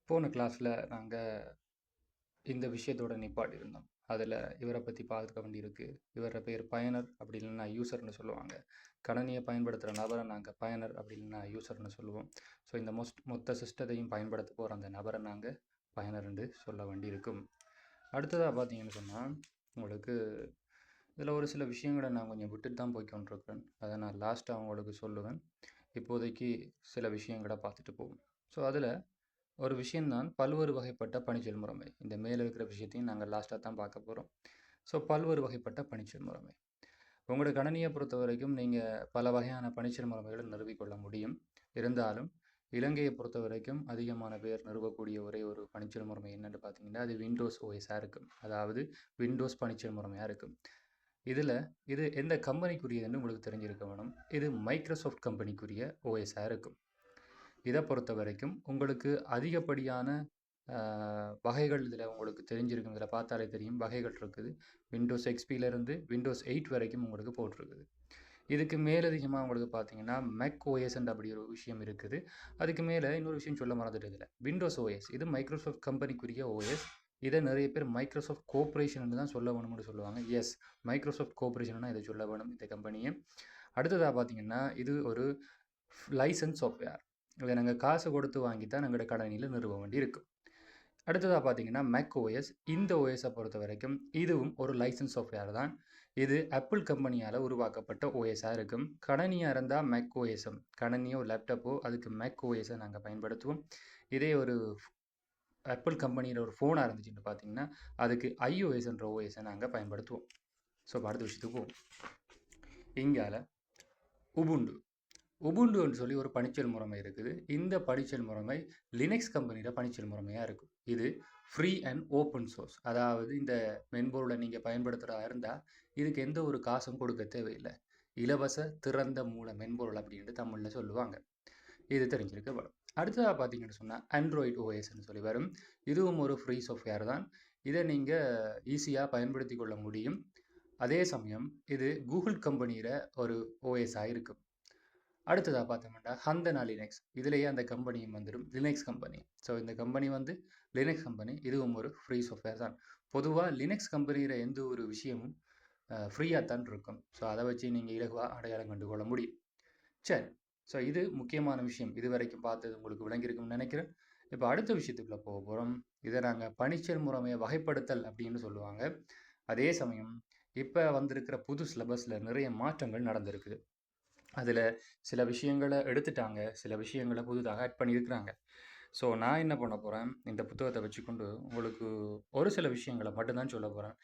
போன கிளாஸில் நாங்கள் இந்த விஷயத்தோட நிப்பாட்டியிருந்தோம். அதில் இவரை பற்றி பார்க்க வேண்டியிருக்கு. இவர பேர் பயனர் அப்படி இல்லைன்னா யூசர்னு சொல்லுவாங்க. கணனியை பயன்படுத்துகிற நபரை நாங்கள் பயனர் அப்படி இல்லைன்னா யூசர்னு சொல்லுவோம். ஸோ இந்த மொத்த சிஸ்டத்தையும் பயன்படுத்த போகிற அந்த நபரை நாங்கள் பயனர்ன்னு சொல்ல வேண்டியிருக்கும். அடுத்ததாக பார்த்தீங்கன்னு சொன்னால் உங்களுக்கு இதில் ஒரு சில விஷயங்களை நான் கொஞ்சம் விட்டுட்டு தான் போய்க்கொண்டிருக்கிறேன். அதை நான் லாஸ்ட்டாக உங்களுக்கு சொல்லுவேன். இப்போதைக்கு சில விஷயங்களை பார்த்துட்டு போவோம். ஸோ அதில் ஒரு விஷயம்தான் பல்வேறு வகைப்பட்ட பணிச்சொல் முறைமை. இந்த மேலே இருக்கிற விஷயத்தையும் நாங்கள் லாஸ்ட்டாக தான் பார்க்க போகிறோம். ஸோ பல்வேறு வகைப்பட்ட பணிச்சொல் முறைமை. உங்களோட கணனியை பொறுத்த வரைக்கும் நீங்கள் பல வகையான பணிச்சொல் முறைமைகளை நிறுவிக்கொள்ள முடியும். இருந்தாலும் இலங்கையை பொறுத்த வரைக்கும் அதிகமான பேர் நிறுவக்கூடிய ஒரே ஒரு பணிச்சொல் முறைமை என்னென்னு பார்த்தீங்கன்னா அது விண்டோஸ் ஓஎஸாக இருக்கும். அதாவது விண்டோஸ் பணிச்சொல் முறைமையாக இருக்கும். இது எந்த கம்பெனிக்குரியதுன்னு உங்களுக்கு தெரிஞ்சிருக்க வேணும். இது மைக்ரோசாஃப்ட் கம்பெனிக்குரிய ஓஎஸாக இருக்கும். இதை பொறுத்த வரைக்கும் உங்களுக்கு அதிகப்படியான வகைகள் இதில் உங்களுக்கு தெரிஞ்சிருக்கும். இதில் பார்த்தாலே தெரியும் வகைகள் இருக்குது. விண்டோஸ் எக்ஸ்பியிலேருந்து விண்டோஸ் 8 வரைக்கும் உங்களுக்கு போட்டிருக்குது. இதுக்கு மேலதிகமாக உங்களுக்கு பார்த்தீங்கன்னா மேக் ஓஎஸ்ன்ற அப்படி ஒரு விஷயம் இருக்குது. அதுக்கு மேலே இன்னொரு விஷயம் சொல்ல மறந்துட்டு இதில் விண்டோஸ் ஓஎஸ் இது மைக்ரோசாஃப்ட் கம்பெனிக்குரிய ஓஎஸ். இதை நிறைய பேர் மைக்ரோசாஃப்ட் கோஆப்ரேஷன் தான் சொல்ல வேணும்னு சொல்லுவாங்க. எஸ், மைக்ரோசாஃப்ட் கோஆப்ரேஷன்னா இதை சொல்ல வேணும் இந்த கம்பெனியை. அடுத்ததாக பார்த்தீங்கன்னா இது ஒரு லைசன்ஸ் சாஃப்ட்வேர். இதை நாங்கள் காசு கொடுத்து வாங்கி தான் எங்களோட கணினியில் நிறுவ வேண்டி இருக்கும். அடுத்ததாக பார்த்தீங்கன்னா மேக் ஓஎஸ். இந்த ஓஎஸை பொறுத்த வரைக்கும் இதுவும் ஒரு லைசன்ஸ் சாஃப்ட்வேர் தான். இது ஆப்பிள் கம்பெனியால் உருவாக்கப்பட்ட ஓஎஸாக இருக்கும். கணினியாக இருந்தால் மேக் ஓஎஸும், கணினியோ லேப்டாப்போ அதுக்கு மேக் ஓஎஸை நாங்கள் பயன்படுத்துவோம். இதே ஒரு ஆப்பிள் கம்பெனியில் ஒரு ஃபோனாக இருந்துச்சுன்னு பார்த்தீங்கன்னா அதுக்கு ஐஓஎஸ்ன்ற ஓஎஸை நாங்கள் பயன்படுத்துவோம். ஸோ அடுத்த விஷயத்துக்கு போவோம். இங்கால உபுண்டுன்னு சொல்லி ஒரு பணிச்சொல் முறைமை இருக்குது. இந்த பணிச்சொல் முறைமை லினக்ஸ் கம்பெனியில் பணிச்சொல் முறைமையாக இருக்கும். இது ஃப்ரீ அண்ட் ஓப்பன் சோர்ஸ். அதாவது இந்த மென்பொருளை நீங்கள் பயன்படுத்துகிறதா இருந்தால் இதுக்கு எந்த ஒரு காசும் கொடுக்க தேவையில்லை. இலவச திறந்த மூல மென்பொருள் அப்படின்ட்டு தமிழில் சொல்லுவாங்க. இது தெரிஞ்சிருக்க வரும். அடுத்ததாக பார்த்தீங்கன்னு சொன்னால் ஆண்ட்ராய்டு ஓஎஸ்ன்னு சொல்லி வரும். இதுவும் ஒரு ஃப்ரீ சாஃப்ட்வேர் தான். இதை நீங்கள் ஈஸியாக பயன்படுத்தி கொள்ள முடியும். அதே சமயம் இது கூகுள் கம்பெனியில் ஒரு ஓஎஸாக இருக்கும். அடுத்ததாக பார்த்தோம்னா ஹந்தனா லினக்ஸ். இதுலேயே அந்த கம்பெனியும் வந்துடும் லினக்ஸ் கம்பெனி. ஸோ இந்த கம்பெனி வந்து லினக்ஸ் கம்பெனி. இதுவும் ஒரு ஃப்ரீ சாஃப்ட்வேர் தான். பொதுவாக லினக்ஸ் கம்பெனியில் எந்த ஒரு விஷயமும் ஃப்ரீயாக தான் இருக்கும். ஸோ அதை வச்சு நீங்கள் இலகுவாக அடையாளம் கண்டு கொள்ள முடியும். சரி, ஸோ இது முக்கியமான விஷயம். இது வரைக்கும் பார்த்தது உங்களுக்கு விளங்கியிருக்கும்னு நினைக்கிறேன். இப்போ அடுத்த விஷயத்துக்குள்ளே போக போகிறோம். இதை நாங்கள் பணிச்சொல் முறைமையை வகைப்படுத்தல் அப்படின்னு சொல்லுவாங்க. அதே சமயம் இப்போ வந்திருக்கிற புது சிலபஸில் நிறைய மாற்றங்கள் நடந்திருக்குது. அதில் சில விஷயங்களை எடுத்துட்டாங்க, சில விஷயங்களை புதுதாக ஆட் பண்ணியிருக்கிறாங்க. ஸோ நான் என்ன பண்ண போகிறேன், இந்த புத்தகத்தை வச்சுக்கொண்டு உங்களுக்கு ஒரு சில விஷயங்களை மட்டும்தான் சொல்ல போகிறேன்.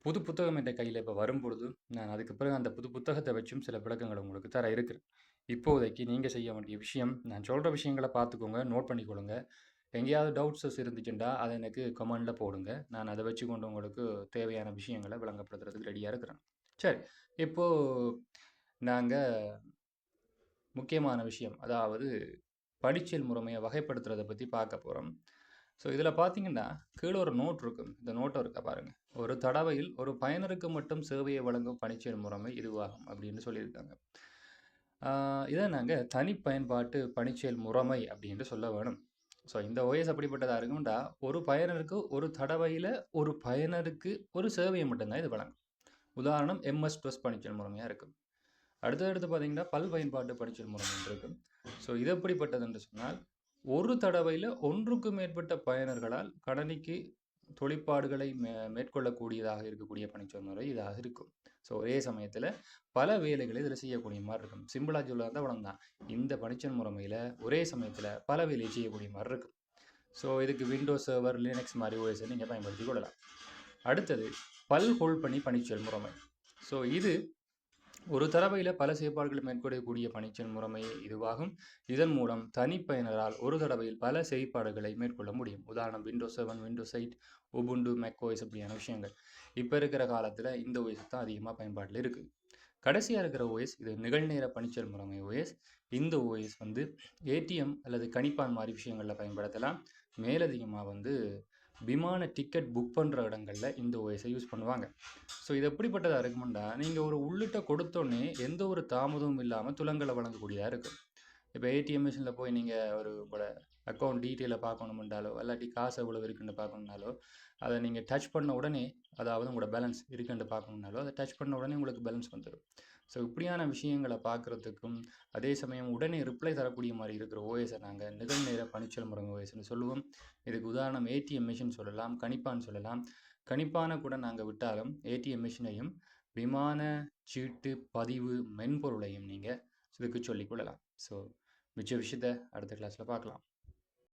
புது புத்தகம் என்ற கையில் இப்போ வரும்பொழுது நான் அதுக்கு பிறகு அந்த புது புத்தகத்தை வச்சும் சில விளக்கங்களை உங்களுக்கு தர இருக்கிறேன். இப்போதைக்கு நீங்கள் செய்ய வேண்டிய விஷயம், நான் சொல்கிற விஷயங்களை பார்த்துக்கோங்க, நோட் பண்ணிக்கொள்ளுங்க. எங்கேயாவது டவுட்ஸஸ் இருந்துச்சுட்டா அதை எனக்கு கமெண்டில் போடுங்க. நான் அதை வச்சு கொண்டு உங்களுக்கு தேவையான விஷயங்களை விளங்கப்படுத்துறதுக்கு ரெடியாக இருக்கிறேன். சரி, இப்போது நாங்கள் முக்கியமான விஷயம், அதாவது பணிச்சொல் முறைமையை வகைப்படுத்துறதை பற்றி பார்க்க போகிறோம். ஸோ இதில் பார்த்தீங்கன்னா கீழே ஒரு நோட் இருக்கும். இந்த நோட்டை இருக்க பாருங்கள். ஒரு தடவையில் ஒரு பயனருக்கு மட்டும் சேவையை வழங்கும் பணிச்சொல் முறைமை இதுவாகும் அப்படின்னு சொல்லியிருக்காங்க. இதை நாங்கள் தனிப்பயன்பாட்டு பணிச்சொல் முறைமை அப்படின்னு சொல்ல வேணும். ஸோ இந்த ஓஎஸ் அப்படிப்பட்டதாக இருக்கும்டா ஒரு பயனருக்கு ஒரு தடவையில் ஒரு பயனருக்கு ஒரு சேவையை மட்டும்தான் இது வழங்கும். உதாரணம் MS-DOS பணிச்சொல் முறைமையாக இருக்கும். அடுத்தடுத்து பார்த்தீங்கன்னா பல்பயன்பாட்டு பணிச்சொல் முறைமை இருக்கும். ஸோ இது எப்படிப்பட்டது என்று சொன்னால் ஒரு தடவையில் ஒன்றுக்கு மேற்பட்ட பயனர்களால் கணினிக்கு தொழிற்பாடுகளை மேற்கொள்ளக்கூடியதாக இருக்கக்கூடிய பணிச்சொல் முறை இதாக இருக்கும். ஸோ ஒரே சமயத்தில் பல வேலைகளை இதில் செய்யக்கூடிய மாதிரி இருக்கும். சிம்பிளாக சொல்லாத வளம் தான். இந்த பணிச்சொல் முறைமையில் ஒரே சமயத்தில் பல வேலையை செய்யக்கூடிய மாதிரி இருக்கும். ஸோ இதுக்கு விண்டோஸ் சர்வர், லினக்ஸ் மாதிரி ஓஎஸை நீங்கள் பயன்படுத்தி கொள்ளலாம். அடுத்தது பல்கொள்பணி பணிச்சொல் முறைமை. ஸோ இது ஒரு தடவையில் பல செயற்பாடுகளை மேற்கொள்ளக்கூடிய பணிச்சொல் முறைமை இதுவாகும். இதன் மூலம் தனிப்பயனரால் ஒரு தடவையில் பல செயற்பாடுகளை மேற்கொள்ள முடியும். உதாரணம் Windows 7, Windows 8, Ubuntu, Mac OS அப்படியான விஷயங்கள். இப்போ இருக்கிற காலத்தில் இந்த ஓஎஸ் தான் அதிகமாக பயன்பாட்டில் இருக்குது. கடைசியாக இருக்கிற ஓஎஸ் இது நிகழ்நேர பணிச்சொல் முறைமை ஓஎஸ். இந்த ஓஎஸ் வந்து ஏடிஎம் அல்லது கணிப்பான் மாதிரி விஷயங்களில் பயன்படுத்தலாம். மேலதிகமாக விமான டிக்கெட் புக் பண்ணுற இடங்களில் இந்த ஓஎஸை யூஸ் பண்ணுவாங்க. ஸோ இது எப்படிப்பட்டதாக இருக்கும்னா நீங்கள் ஒரு உள்ளிட்ட கொடுத்தோன்னே எந்த ஒரு தாமதமும் இல்லாமல் துலங்களை வழங்கக்கூடியதாக இருக்கும். இப்போ ஏடிஎம் மிஷினில் போய் நீங்கள் உங்களோட அக்கௌண்ட் டீட்டெயிலை பார்க்கணுமென்றாலோ இல்லாட்டி காசு எவ்வளோ இருக்குன்னு பார்க்கணுன்னாலோ அதை நீங்கள் டச் பண்ண உடனே, அதாவது உங்களோட பேலன்ஸ் இருக்குன்னு பார்க்கணுன்னாலோ அதை டச் பண்ண உடனே உங்களுக்கு பேலன்ஸ் வந்துடும். ஸோ இப்படியான விஷயங்களை பார்க்குறதுக்கும் அதே சமயம் உடனே ரிப்ளை தரக்கூடிய மாதிரி இருக்கிற ஓஎஸை நாங்கள் நிகழ்நேர பணிச்சல் முறைமை ஓஎஸ்ன்னு சொல்லுவோம். இதுக்கு உதாரணம் ஏடிஎம் மிஷின் சொல்லலாம், கணிப்பான்னு சொல்லலாம். கணிப்பான கூட நாங்கள் விட்டாலும் ஏடிஎம் மிஷினையும் விமான சீட்டு பதிவு மென்பொருளையும் நீங்கள் இதுக்கு சொல்லிக்கொள்ளலாம். ஸோ மிச்ச விஷயத்தை அடுத்த கிளாஸில் பார்க்கலாம்.